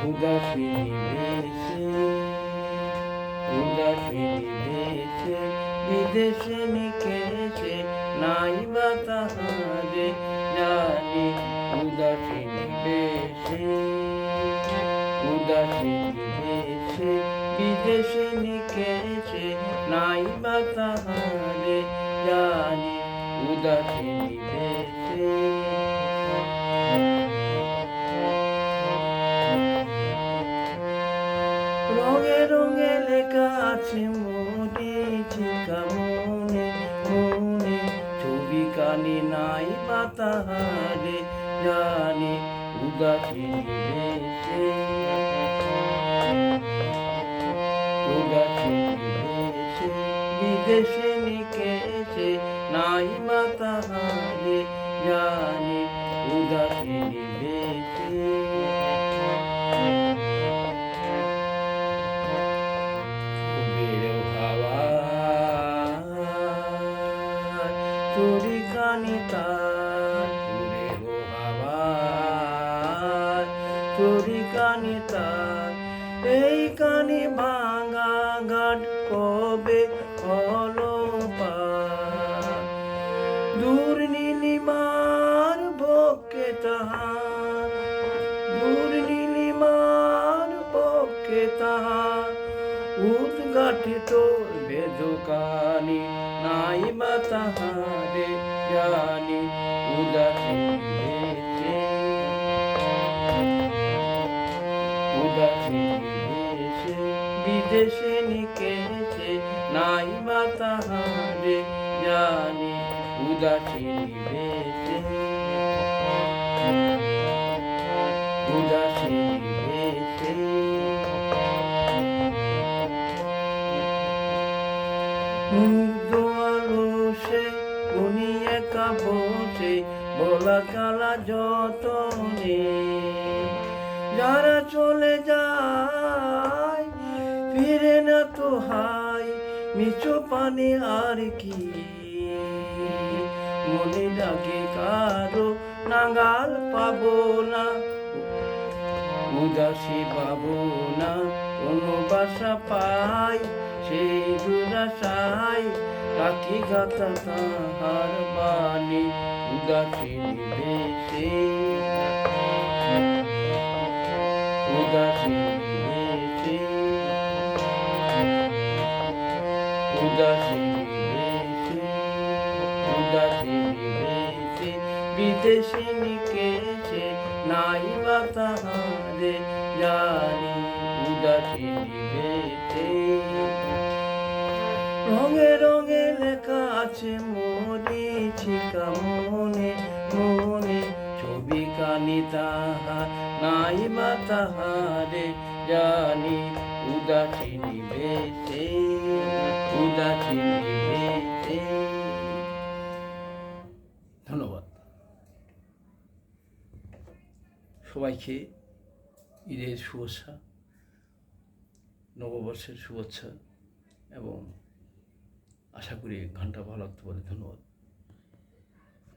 উদাসিনী বেশে বিদেশে নিকেশে নাই বা তাহারে জানি। উদাসিনী বেশে বিদেশে নিকেশে নাই বা তাহারে জানি। উদাসিনী বেশে রঙে রঙে লেখা আছে মরিচিকা মনে মনে। ছবি কানি নাই বা তাহারে জানি। উদাসিনী বেশে বিদেশে নিকেশে নাই বা তাহারে জানি। উদাসিনী বেশে চুরি কানি তার পুরেরও হাওয়ায় চুরি কানি তার। এই কানি ভাঙা ঘাট কবে হলো পার। দূর নীলিমার বক্ষে তাহার দূর নীলিমার বক্ষে তাহার। উদ্ঘাটিত বেদকানি নাই বা তাহারে জানি। উদাসিনী বেশে বিদেশে নিকেশে নাই বা তাহারে জানি। উদাসিনী বেশে মুগ্ধ আলো সে উনি একা বসে বলা কালা যতনে। যারা চলে যায় ফিরে না তো হাই মিছো পানে আর কি। মনে ডাকে কারো নাগাল পাবো না। উদাসী পাবো না কোনো বাসা পাই সেই দুরাশায় রাখি গাথা তাহার বাণী। উদাসিনী বেশে বিদেশে নিকেশে নাই বা তাহারে জানি। উদাসিনী বেশে রঙে রঙে লেখা আছে মরিচিকা মনে মনে। ছবি কানি তাহার নাই বা তাহারে জানি। উদাসিনী বেশে ধন্যবাদ সবাইকে। ঈদের শুভেচ্ছা, নববর্ষের শুভেচ্ছা এবং আশা করি গানটা ভালো লাগতে পারে। ধন্যবাদ।